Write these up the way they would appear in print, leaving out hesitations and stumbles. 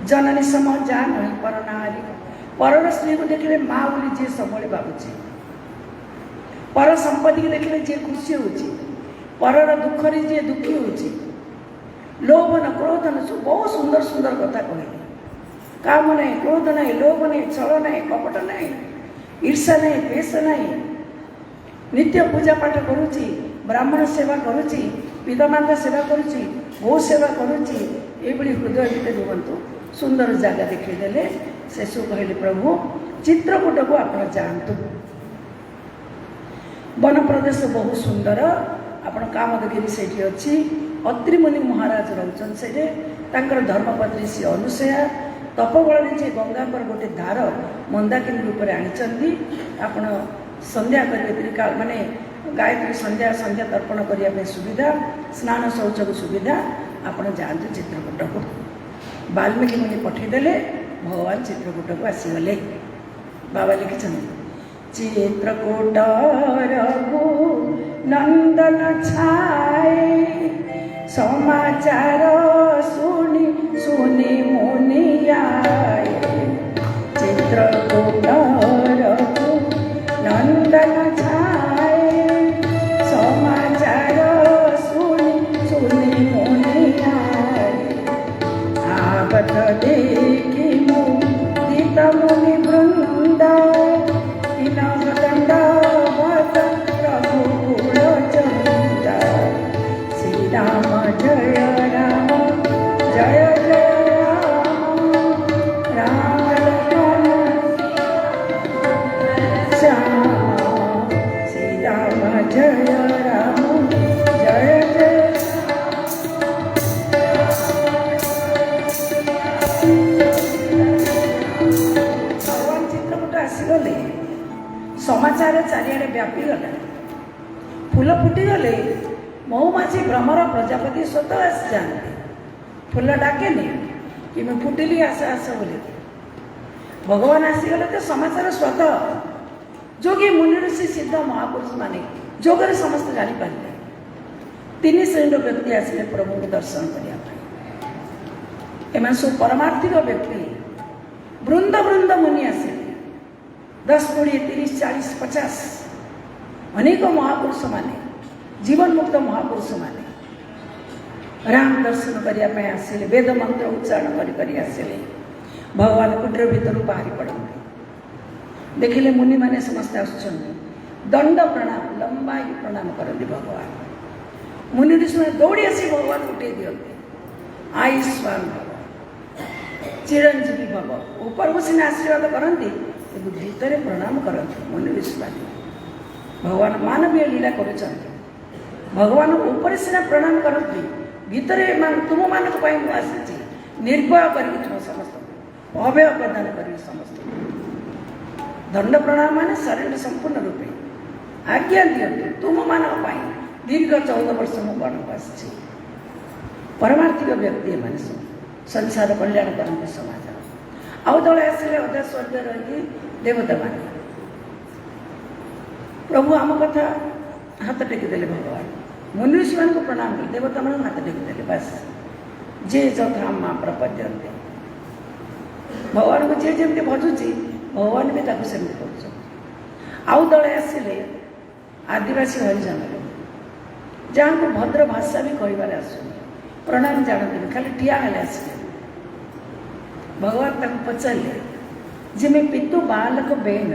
जननी सम जा नहीं पर नारी पर स्त्री को देखले माँ बोली जी सब भावुची पर संपत्ति को देखले जी खुशी होची पर दुख जी दुखी होची लोभ न क्रोध न बहुत सुंदर सुंदर कथा कहले काम नहीं क्रोध नहीं लोभ नहीं छल नहीं कपट नहीं ईर्षा नहीं द्वेष नहीं नित्य पूजा पाठ करुची ब्राह्मण सेवा करुची पितामाता सेवा करुची गो सेवा करुची एभली हृदय भीतर रुहतु सुंदर जगह देखीदेले शेषु कहले प्रभु चित्रकूट को आप जातु वन प्रदेश बहुत सुंदर आपण कामदगिरी से अच्छी अत्रिमुनि महाराज रोचन से धर्मपत्नी श्री अनुसया तपोबल जे गंगा गोटे धार मंदाकिनी रूप में आनी आपण संध्या करेंगे त्रिकाल माने गायत्री संध्या संध्या तर्पण करने सुविधा स्नान शौच को सुविधा आपण जातु चित्रकूट को वाल्मीकि मुनि पठेदेले भगवान चित्रकूट को आसीगले बाबा लिखिं चित्रकूट नंदन छाए समाचार सुनी सुनी मुनि आए चित्रकूट नंदन छाए समाचार सुनी सुनी मुनि आए आगत देखी मुदित मुनि वृंद दंडवत प्रभु कुल चंद श्री राम जय राम जय जय राम राम लखन श्याम श्री राम जय राम जय जय भगवान चित्रकूट आसीगले समाचार चारिआडे व्यापी गला फूल फुटीगले मऊमाछी भ्रमर प्रजापति स्वतः आसी जाते फूल डाकेनि कि मैं फुटिली आस आस बोली भगवान आसीगले तो समाचार स्वतः जोगी मुनि ऋषि सिद्ध महापुरुष माने जोगरे समस्त जापारे 3 श्रेणी व्यक्ति आसिले प्रभु को दर्शन करने सब परमार्थिक व्यक्ति वृंद वृंद मुनि आसिले 10 20 30 40 50 अनेक महापुरुष माने जीवन मुक्त महापुरुष माने राम दर्शन करने आसिले वेद मंत्र उच्चारण करी आसिले भगवान कुटीर भीतर बाहरी पड़ते देखिले मुनि माने समस्त आसुचन दंड प्रणाम लंबा प्रणाम करते भगवान मुनि ऋषि मैंने दौड़ी आसी भगवान उठे दिखते आयुष्मान भव चिरंजीवी भव ऊपर को सीना आशीर्वाद करती भीतर प्रणाम करते मुनि ऋषि माने भगवान मानवीय लीला कर भगवान ऊपर सीना प्रणाम करती भीतर तुम मान आसी निर्भय कर समस्त अभय प्रदान कर समस्त दंड प्रणाम माने शरीर संपूर्ण रूपे आज्ञा दिखते तुम मान दीर्घ 14 वर्ष मु वन को आसी परमार्थिक व्यक्ति मैंने सब संसार कल्याण करते समाज आउ तले आसिले अधा स्वर्ग रही देवता मान प्रभु आम कथा हाथ टेकीदेले भगवान मुनि ऋषि मान को प्रणाम कर देवता मान हाथ टेकीदेले बस जे जथा माँ प्रपद्यन्ते भगवान को जे जमी भजुची भगवान भी सेमती कर आउ तले आसिले आदिवासी हरिजन जहाँ को भद्र भाषा भी कहबार आस प्रणाम जानते खाली ठिया हेले आसिले भगवान तक पचारे जमी पितु बालक बेन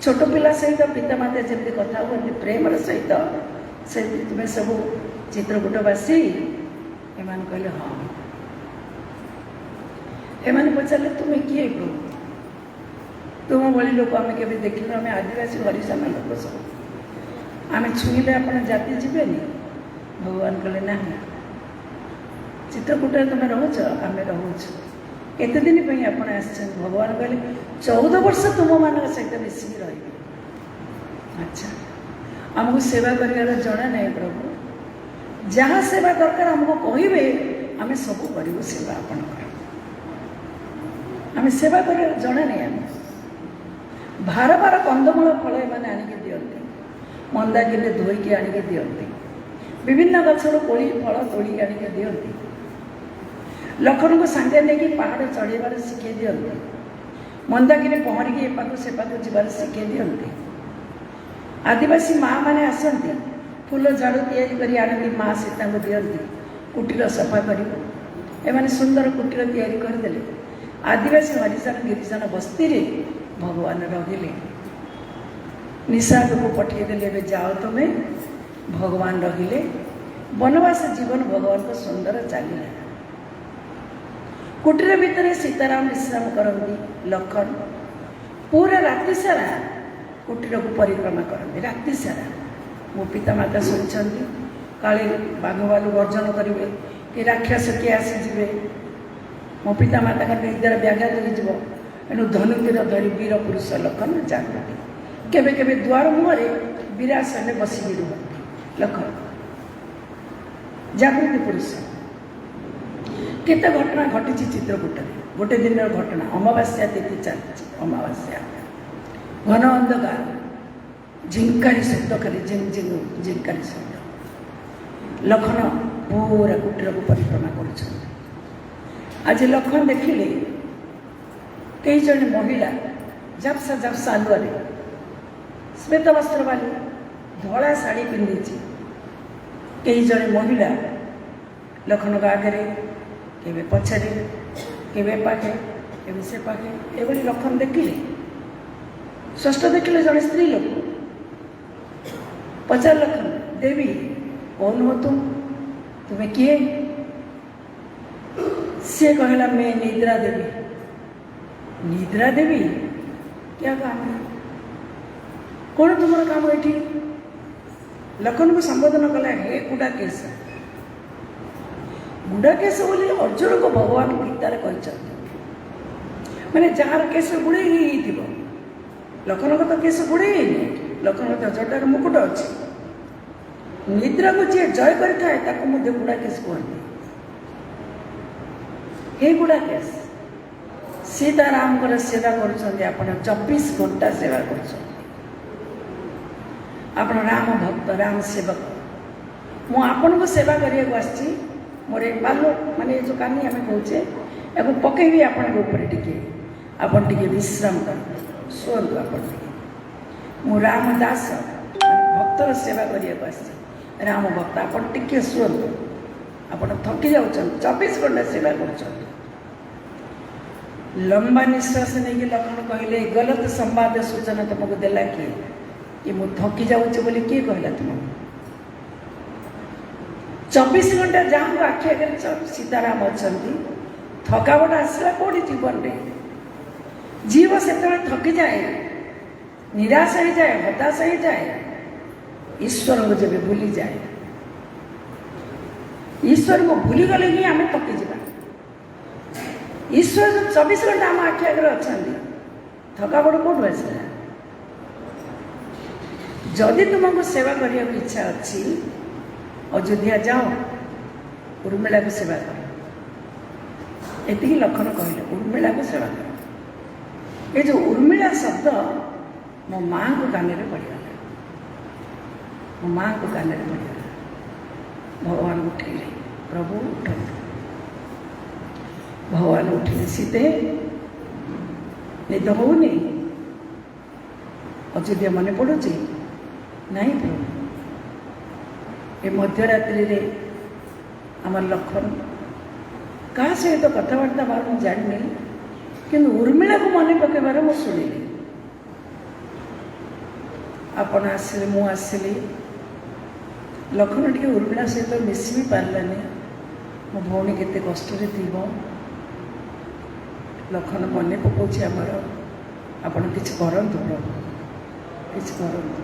छोट पिला सहित पितामाता जमी कथा हुए प्रेम सहित से तुम्हें सब चित्रकूटवासी एमान कहले हाँ एमान पचारे तुम्हें किए प्रभु तुम भली लोक आम के देखल आम आदिवासी हरिजन लोक सब आम छुईले आप जाति जीवेनि भगवान कहले ना चित्रकूट तुम रोच आम रोच केते दिन आप भगवान कहले 14 वर्ष तुम मान सहित मिसिक रही अच्छा आमको सेवा कर जना नहीं प्रभु जहाँ सेवा दरकार आमको कहे आम सब करूँ सेवा आपण आम सेवा कर जना नहीं आम भार भार कंदमूल फल मैंने आणिक दिखती मंदाकिनी धोईकी आणिक दिखती विभिन्न गचर कोली फल तोड़िक आणिक दिखती लखन को सांगे लेके पहाड़ चढ़ेबार शिखे दिखते, मंदाकिनी पहरिकी एपाक सेपाक जीवार शिखे दिखते। आदिवासी माँ मैंने आसती फूल झाड़ू तैयारी आनती, माँ सीता को दिखती कुटीर सफा कर एमाने सुंदर कुटीर तैयारी करदेले। आदिवासी हरिजन गिरिजन बस्ती रे भगवान रहिले। निषाद को पठेदेले, एवं जाओ तुम्हें भगवान रहिले। वनवास जीवन भगवान को सुंदर चलिए। कुटीर भितर सीताराम विश्राम करती, लखन पूरा राति सारा कुटीर को परिक्रमा करते। राति सारा मो पिता माता शुणी काले बाघ भालू गर्जन करेंगे कि राक्षस किए आसीजे, मो पिता माता का निद्रा व्याघात हो एणु धनुतीर धरी वीर पुरुष लखन जागृति। केबे केबे द्वार मुहरे विरासने बसिकी रुहति लखन जागृति पुरुष। केते घटना घटी चित्रकूट में गोटे दिन घटना। अमावास्या तिथि चलती, अमावास्या घन अंधकार, झिंकारी शब्द खाली झिंग झिंग झिंकारी शब्द। लखन पूरा कुटीर को परिक्रमा कर। आज लखन देखिले कई जन महिला झपसा झपसा आलुआरे श्वेत वस्त्र वाली धला शाढ़ी पिंधि, कई जन महिला लखन आगे केवे पछरे केवे पाखे केवे से पाखे एभली लखन देखिले। षष्ठ देखिले जड़े स्त्री लोक पचार लखन, देवी कौन हो तुम्हें किए? सी कहला मैं निद्रा देवी। निद्रा देवी क्या काम है? कौन तुम्हारा काम ये? लखन को संबोधन कला हे गुड़ा केश। गुड़ा केश बोली अर्जुन को भगवान गीतार कहते, मैंने जार केश गुड़े ही लखन को तो केश गुड़े ही नहीं। लखन तो जटार मुकुट अच्छी। निद्रा को जी जय करता गुड़ा केश कहते। हे गुड़ा केश सीताराम को सेवा कर 24 घंटा सेवा कर राम भक्त राम सेवक। मुझे को सेवा करने को आसी मोर एक बाल माने जो कानी आम कहे या पकईबी आपरे टे आपन टे विश्राम कर शुंतु। आप रामदास भक्तर सेवा करने को आसी राम भक्त आपन टे शुंतु। आप थकी जाऊँ 24 घंटा सेवा कर। लंबा निश्वास नहीं लखन कहले गलत संवाद सूचना तुमको देला कि मु थकी जाऊँ बोली किए कहला तुमको? 24 घंटा जहाँ आखि आगे सीताराम अच्छा थकावट आसला कौटी जीवन में जीव से थकी जाए, निराश हो जाए, हताश हो जाए, ईश्वर को जब भूली जाए, ईश्वर को भूली गले ही आम थकी जा। ईश्वर 24 घंटा आम आखि आगे अच्छा थकावट कौटू आसला? जदि तुमको सेवा करने की इच्छा अच्छी अयोध्या जाओ, उर्मिला को सेवा कर। ये लखन कहले उर्मिला को सेवा कर। ये जो उर्मिला शब्द मो माँ को कान में पड़गला, मो माँ को कान में पड़गला। भगवान उठेले, प्रभु उठ। भगवान उठे, सीते निद होनी अयोध्या मन पड़ू नहीं प्रभु। ये मध्यरात्रि रे आमर लखन क्या सहित कथबार्ता बार मुझे जानी कि उर्मिला को मन पकेबार मुझे शुणिली। आपण आसिले मु आसिली लखन टे उर्मिला सहित मिसी भी पारानी। मो भौणी केते कष्ट थी लखन मन पकाउछि आमर आपण किछि करंतु प्रभु किछि करंतु।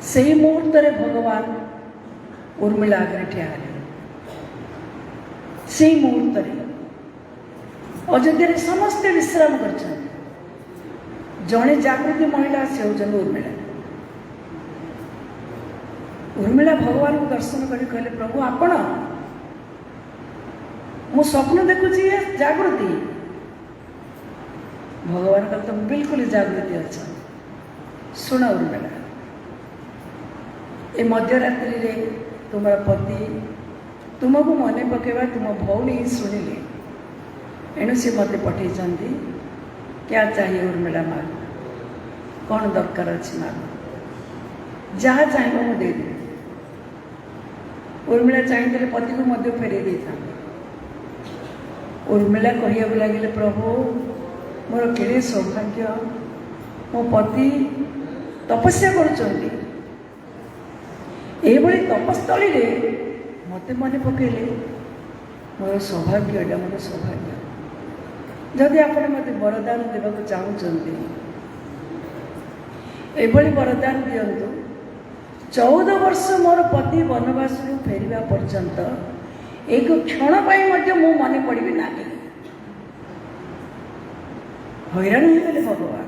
सही मुहूर्त रे भगवान उर्मिला आगे ठिया से मुहूर्त अयोध्या समस्ते विश्राम कर। जड़े जागृति महिला से होती उर्मिला। उर्मिला भगवान को दर्शन कर कहले प्रभु आपण मु स्वप्न देखुची जागृति। भगवान का तो बिल्कुल जागृति अच्छा। शुण उर्मिला, ये मध्यरात्रि रे तुम्हारा पति तुमको मन पकेवा तुम भौणी शुणिले एणु सी मत पठे क्या चाहिए उर्मिला माग कौन दरकार अच्छी माग जहाँ चाहब मुझे देदेवी। उर्मिला चाहिए पति को फेरे दे था। उर्मिला कहू लगे प्रभु मोर केड़े सौभाग्य मो पति तपस्या करुँच तपस्थली मत मन पकेले मोर सौभाग्य एटा मोर सौभाग्य। जदि आपण मत वरदान देवाक चाहते एभली वरदान दिंतु 14 वर्ष मोर पति वनवास फेरवा पर्यंत एक क्षण मु मन पड़ी ना हैरान हो भगवान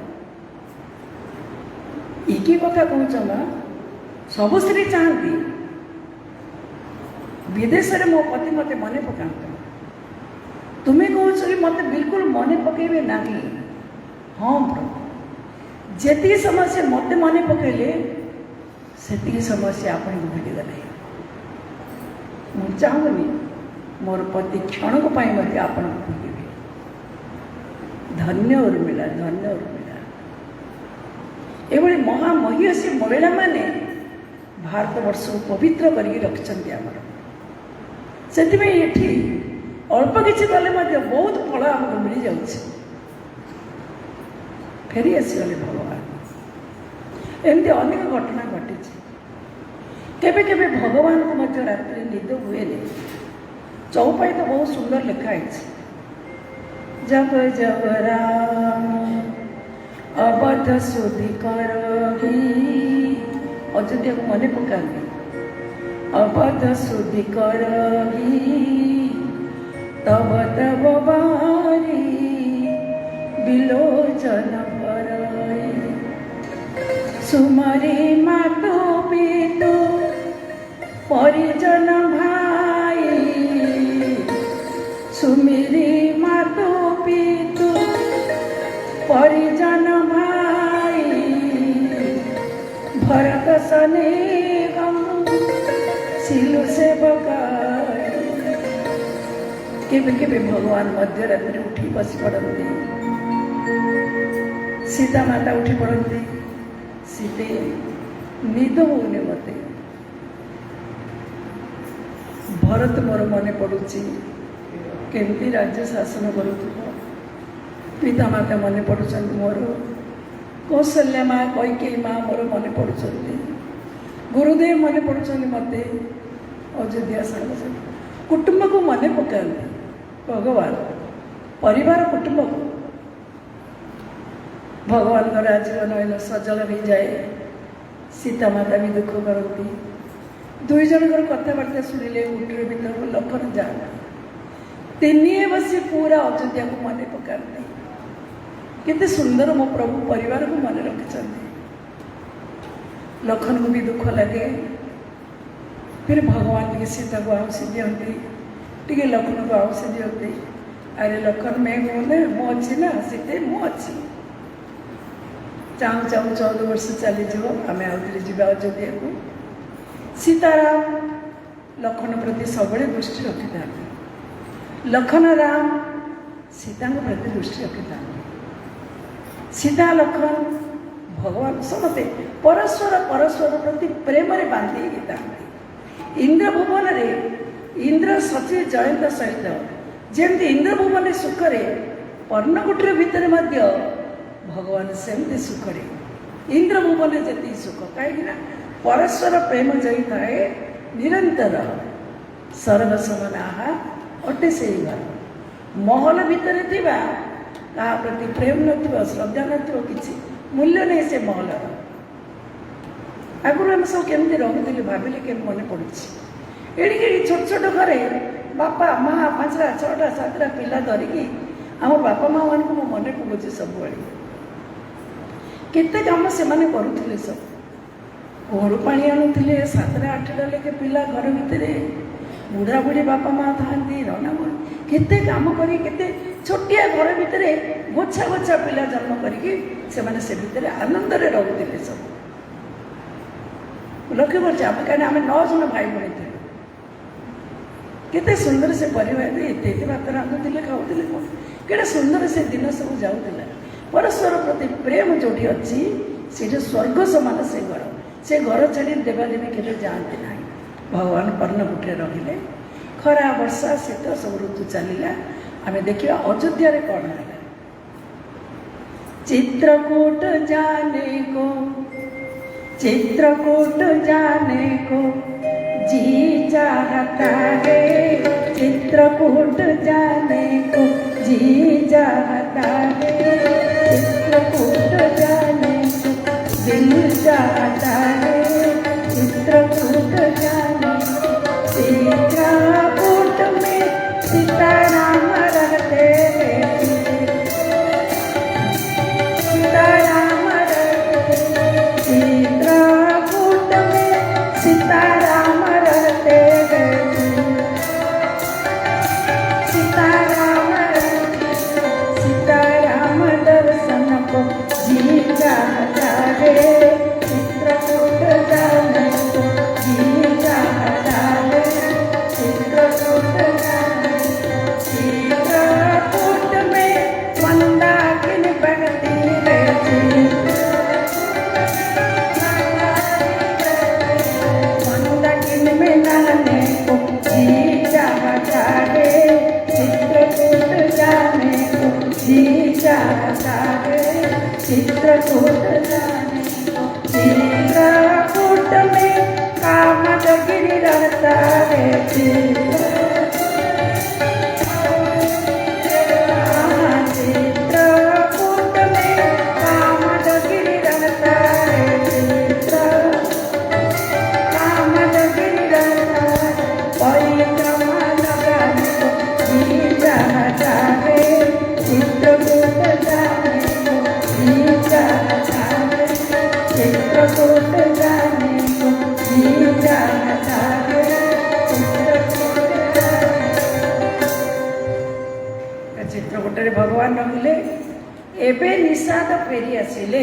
ये कथा कहूँ ना सब स्त्री चाहती विदेश में मो पति मत मन पका तुम्हें कौच कि मत बिल्कुल मन पकेबे ना। हाँ प्रभु जी समय से मत मन पकेले से समय से आपण को भूलीगले मुझे चाहूनी मोर पति क्षण को मत आपण को भूलिबे। धन्य उर्मिला धन्य उर्मिला एभली महामहिषी महिला माने भारत वर्ष को पवित्र करके रखिछन्ति आमर सेतिमे एठी अल्प किसी गले बहुत फल आमको मिल जाऊँ फेरी आसीगले भगवान। एमती अनेक घटना घटी केबे केबे भगवान को मध्य रात्रि निद हुए चौपाई तो बहुत सुंदर लिखाई जब जब राम अवध सुधि करही अयोध्या को मन पका अवध सुधि करही तब तब बारी बिलोचन भराई सुमरी मातो पितु परिजन भाई सुमिरी मातो पितु परिजन भाई भरत सने सिलु से बकाई केबे केबे भगवान मध्य रात्रि उठी बसी पड़ती सीता माता उठी पड़ती सीते निद होने मत भरत मोर मन पड़ुची केमती राज्य शासन करुवा पिता माता मन पड़ुंट मोर कौशल्या माँ कैकेयी माँ मोर मन पड़ुंट गुरुदेव मन पड़ुंट मत अयोध्या सागर कुटुंब को मन पकाते भगवान परिवार कुटुंब को भगवान का आजीवन एन सजल हो जाए सीता माता भी दुख करती दुई जन कथबार्ता शुणिले कुटीर भर लखन जाना तीन बसी पूरा अयोध्या को मन पकाते केते सुंदर मो प्रभु परिवार को मन रखिंट लखन को भी दुख लगे फिर भगवान टी सीता को आउसी दिखती टी लखन को आउसी दिखती अरे लखन मैं हूँ ना मु अच्छी ना सीते मु अच्छी चाहूँ चाहूँ 14 वर्ष चली आम आउे जा अयोध्या को सीताराम लखन प्रति सब दृष्टि रखी था लखन राम सीता प्रति दृष्टि रखी था सीता लखन भगवान समस्ते परस्पर परस्पर प्रति प्रेम बांधी था इंद्र भुवन इंद्र सची जयंत सहित जमी इंद्र भुवन सुखरे पर्णकुटीर भितर भगवान सेमती सुखरे इंद्र भुवन जी सुख कहीं परस्पर प्रेम जई थाए निरंतर सर्व समना अटे से घर महल भितर क्या प्रति प्रेम न श्रद्धा न मूल्य नहीं से महल आगुरी आम सब केमती रही भाविले के मन पड़ी एड़ी छोट छोट घरे बापा माँ 5टा 6टा 7टा पिला धरिकी आम बापा माँ मान को मन पड़े सब केते काम से माने करुले सब घर पा आणुले 7टा 8टा लेके पिला घर भितर बुढ़ा बुढ़ी बापा माँ था रना केते काम करी केते छोटिया घर भितर गोछा गोछा पिला जन्म करके से भितर आनंद रोते सब लक्ष्य कर कहीं आम 9 जन भाई भाई थे केते सुंदर से परिवार एत भात रांधुले खाऊले कौन केटे सुंदर से दिन सब जाऊला परस्पर प्रति प्रेम जोटी अच्छी से स्वर्ग समान से घर छाड़ी देवादेवी के जाती ना भगवान पर्णकुटे रहिले खरा वर्षा शीत सब ऋतु चलला आम देखा अयोध्या कौन है चित्रकूट जाने को जी चाहता है चित्रकूट जाने को जी चाहता है चित्रकूट जाने को दिल चाहता है चित्रकूट जाने चित्रकूट में सीताराम रहते सीताराम चित्रकूट में सीताराम रहते सीताराम दर्शन को जी चाहता है चित्रकूट जाने को जी चाहता है चित्रकूट जाने चित्रकूट में मंदाकिनी बहती है मंदाकिनी में नहाने को जी चाहता है चित्रकूट जाने को जी चाहता है चित्रकूट जाने को चित्रकूट में कामदगिरी रहता है चित्रकूट में कामदगिरी रहता है कामदगिरी रहता है परिक्रमा लगाने को जी चाहता है चित्रकूट जाने को जी चाहता है चित्रकूट जाने को जी चाहता है चित्रकूट रे भगवान रहिले एबे निषाद फेरी आसिले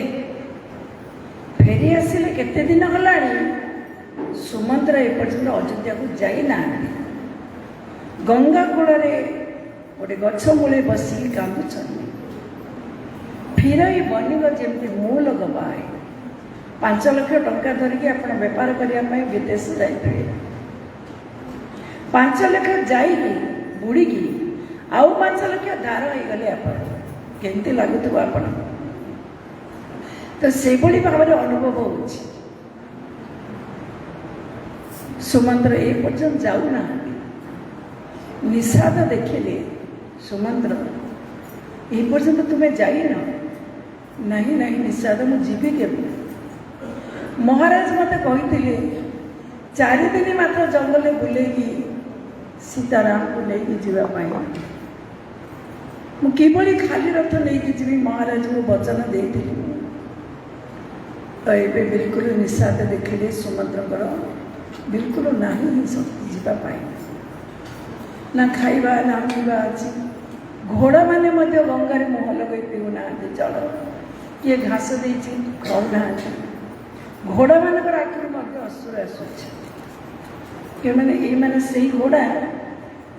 केते दिन गलाणी सुमंत्र एपर्यंत अयोध्या को जाई ना गंगा कूल गोटे गछ मूले बसिकी कांदुछन फिरई बनिग जमी मूल गवाए 5 लाख टंका धरिकी आप बेपार करने विदेश जाइए 5 लाख जाइए बुड़ीकी आउ 5 लाख धार हो गले आप केमती लगुव आप तो से भाव में अनुभव हो सुमंत्र ए पर्यंत जाऊना निषाद देखिले सुमंत्र ये पर्यंत तुम्हें जाइन नहीं नहीं निषाद मुझे के महाराज मत कही 4 दिन मात्र जंगल बुले सीताराम को लेकिन जीवाई मुझे खाली रथ नहीं जी महाराज को वचन देती तो ये बिल्कुल निषाद देखिले सुमंत्र बिल्कुल ना शक्ति जावाई ना खाइबा ना पीवा अच्छी घोड़ा मैंने गंगार मुह लगे पीऊना जल किए घास दे खाऊना घोड़ा मान आखिर अश्रु आसूँ ये से घोड़ा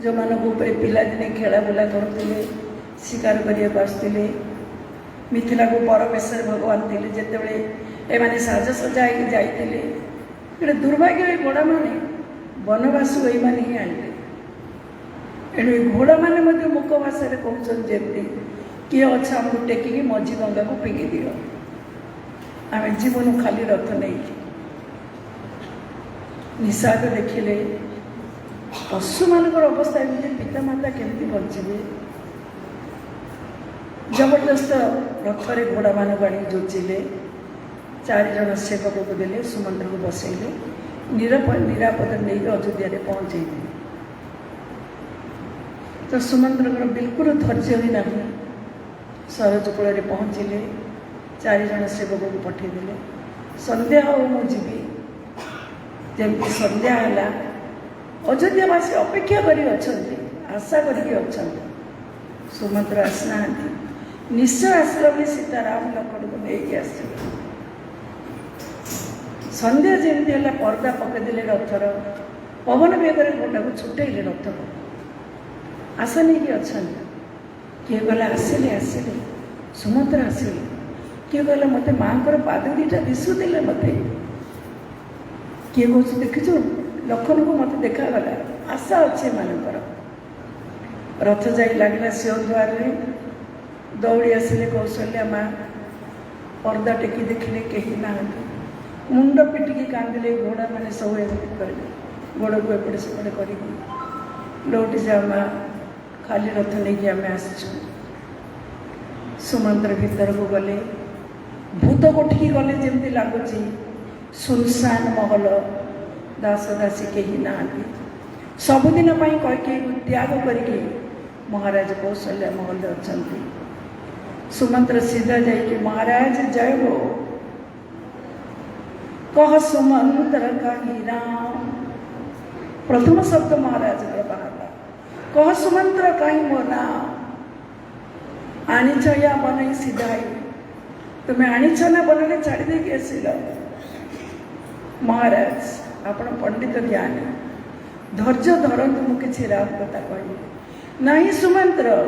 जो मानक पिलादिने खेला बुला करते शिकार करने आसते मिथिला को परवेश भगवान थे जिते एमाने साजसजा जाते दुर्भाग्य घोड़ा मैंने वनवास ही आणले एणु घोड़ा मैंने मुख भाषा कहते किए अच्छा आमको टेकिकी मझी गंगा को फिंगी दियो आम जीवन खाली रथ नहीं निषाद देखिले पशु मान अवस्था एमती पितामाता केमती बचे जबरदस्त रथरे घोड़ा मान आनी जोचिले 4 जन सेवक को देले सुमंत्र को बसैले निरापद नहीं अयोध्या पहुँचे तो सुमंत्र बिल्कुल धैर्य ही ना सरज कूल पहुँचले 4 जन सेवक को पठेदेले संध्या हो मुझी जमी संध्या है अयोध्यावासी अपेक्षा करी आशा करी सुमंत्र आसना निश्चय आसला भी सीताराम लक्ष्मण को लेकिन आस संध्या जमी है पर्दा पकईदे रथर पवन बेगर गोटा को छुटेले रथ को आशा नहीं अच्छा किए कहला आसिले आसिले सुमंत्र आसिले किए कहला मत माँ को पाद दीटा दिशुले मत किए कह देखीचु लखन को मत देखागला आशा अच्छे मानकर रथ जा लगला सिंहद्वार दौड़ी आसिले कौशल्या माँ पर्दा टेकी देखिले कहीं ना मुंड पिटिकी कांदिले घोड़ा मैंने सब करेंगे गोड़ को एपटे सेपटे कर लौटी जा माँ खाली रथ नहीं आम आस सुमंत्र भीतर को गले भूत कोठी गले जमी लगुच सुनसान महल दास दासी कहीं ना सबुदिन कई त्याग करके महाराज कौशल्या महल अच्छा सुमंत्र सीधा जाइए महाराज जय हो कह सुमंत्र कही राम प्रथम शब्द महाराज बाहर कह सुमंत्र कहीं मो नाम आनीच या बन सीधाई तुम्हें आनीच ना बनने छाड़ी देकी आसिल महाराज आपण पंडित ज्ञानी धैर्य धरतु मुझे राम कथा कही नहीं सुमंत्र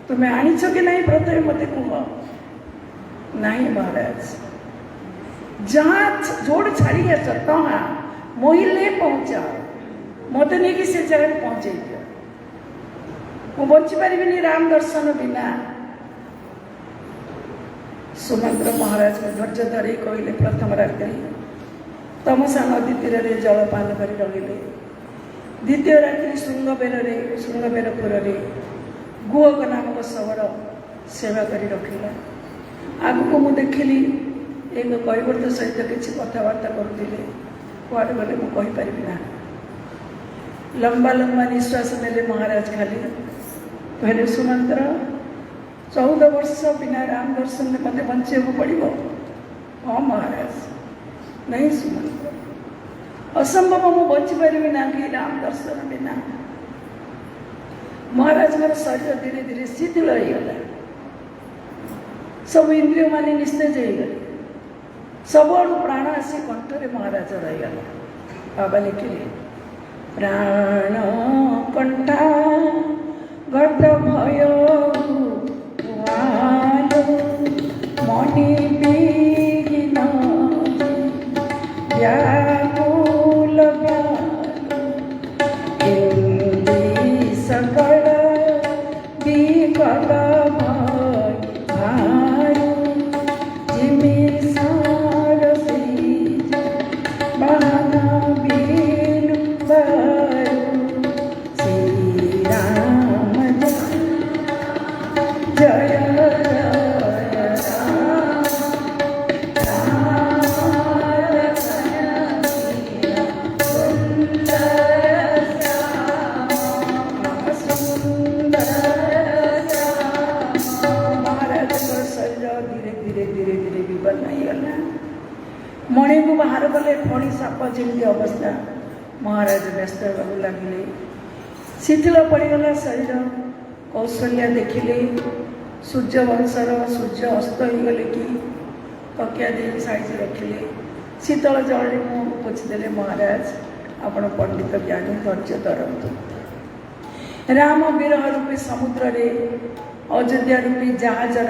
तुम्हें आनीच कि नहीं प्रथम मत कह नहीं महाराज जहाँ जोड़ छाड़ी आस तहाँ मोहिले पहुँचा मत नहीं कि से जगह पहुँचे मु बची पारि राम दर्शन बिना सुमंत्र महाराज को धैर्य धरी कहले प्रथम रात्रि तमसा नदी तीर में जलपान कर रहिले द्वितीय रात्रि श्रृंगबेरपुर गुहक नामक शबर सेवा कर रखिला आग को मु देखिली एक कैवर्त सहित किसी कथबार्ता करुले कुआड़े गले मुझे ना लंबा लंबा निश्वास नेले महाराज खाली कहले सुमंत्र 14 वर्ष बिना राम दर्शन में मत बचे पड़ो हाँ महाराज नहीं सुमंत्र असंभव मु बची पारि ना कि राम दर्शन बिना महाराज मेरा शरीर धीरे धीरे शिथिल होगला सब इंद्रिय मान निस्तेज हो गए सबुआड़ प्राण आसी कंठरे महाराज रहीगला बाबा लिखिले प्राण कंठा गद भय मणि बीन व्याकुल सकल विकल मणि को बाहर गले फणी साप जमी अवस्था महाराज व्यस्त होगा लगे शिथिल पड़गला शरीर कौशल्या देखिले सूर्य वंशर सूर्य अस्त हो गले कि तकिया दे साइज रखिले शीतल जल मुँह पोछिदेले महाराज आपण पंडित ज्ञानी धैर्य धरतु राम विरह रूपी समुद्र रे अयोध्या रूपी जहाजर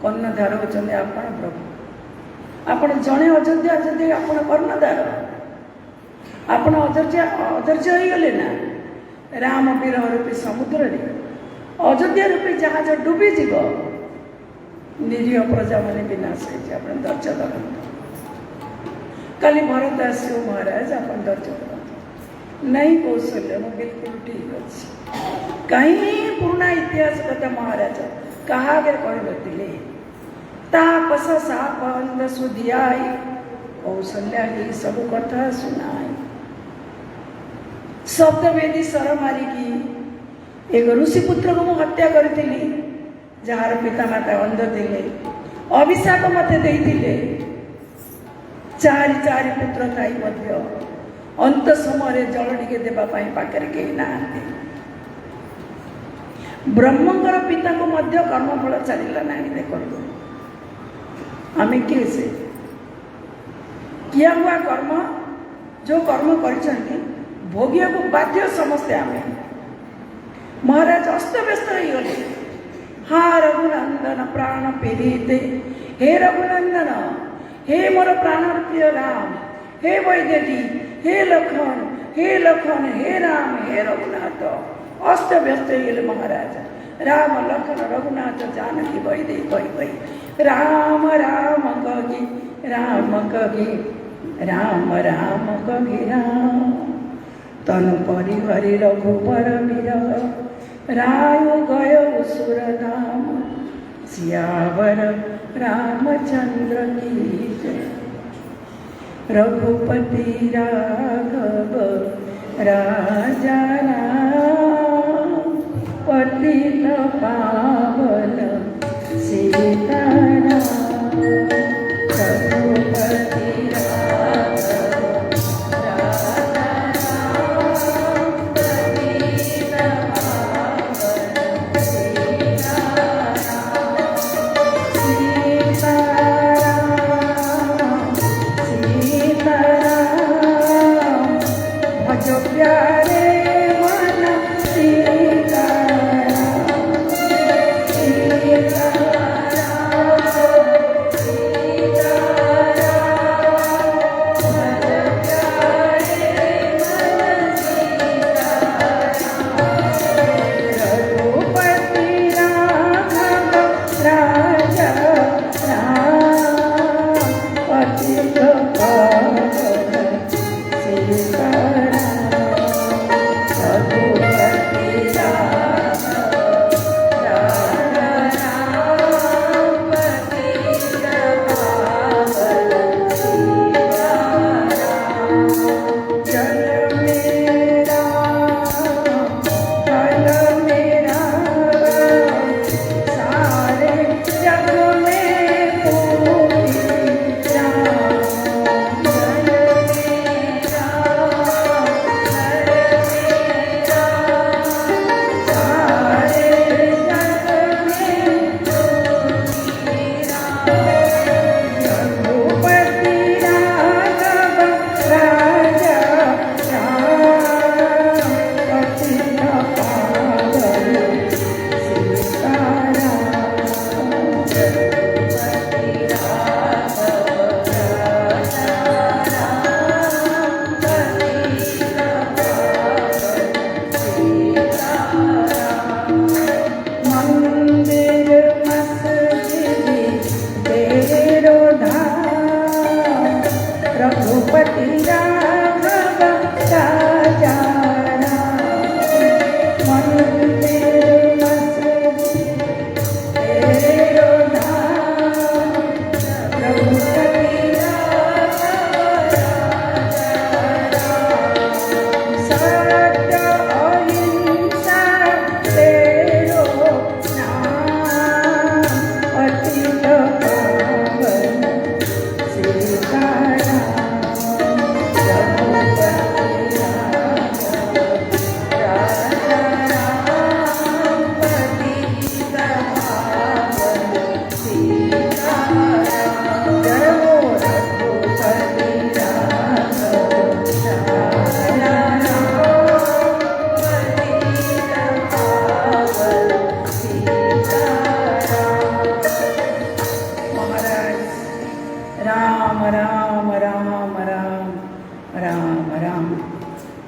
कर्णधार होचंदे आपण प्रभु आपण जड़े अयोध्या जदि आपण कर्णधार आपण अधैर्य हो गले ना राम विरह रूपी समुद्र रे अयोध्या रूपी जहाज डूबीज निरीह प्रजा मैंने विनाश हो धैर्य धरतु काली भरत आसो महाराज आप धैर्य धरतु नहीं कौशल्य मु बिल्कुल ठीक अच्छे कहीं पुराना इतिहास कथा महाराज क्या कहते तापस सापंद सुधियाई कौशल्या ही सब कथा सुनाई शब्द वेदी सर मारिकी एक ऋषिपुत्र को मुझे हत्या करी जार पिता माता अंध थे अभिशाप मत देते चारि चारि पुत्र थाई मध्य अंत समय जल टिके देवाई पाखे कहीं ना ब्रह्मंकर पिता को मध्य कर्मफल चलला ना देखो आम किए से किया हुआ कर्म जो कर्म कर भोगिया को बाध्य समस्ते आम महाराज अस्तव्यस्त हो गले। हाँ रघुनंदन प्राण पीड़िते, हे रघुनंदन, हे मोर प्राण प्रिय राम, हे वैदेही, हे लखन, हे लखन, हे राम, हे रघुनाथ, अस्त व्यस्त हो गए महाराज। राम लखन रघुनाथ जानकी वैदेही कही कही राम राम कही राम कही राम राम कही राम। तनु परिहरि रघुबर वीर राय गय सुर धाम। सियावर रामचंद्र की जय। रघुपति राघव राजा राम, पतित पावन सीताराम। रघुपति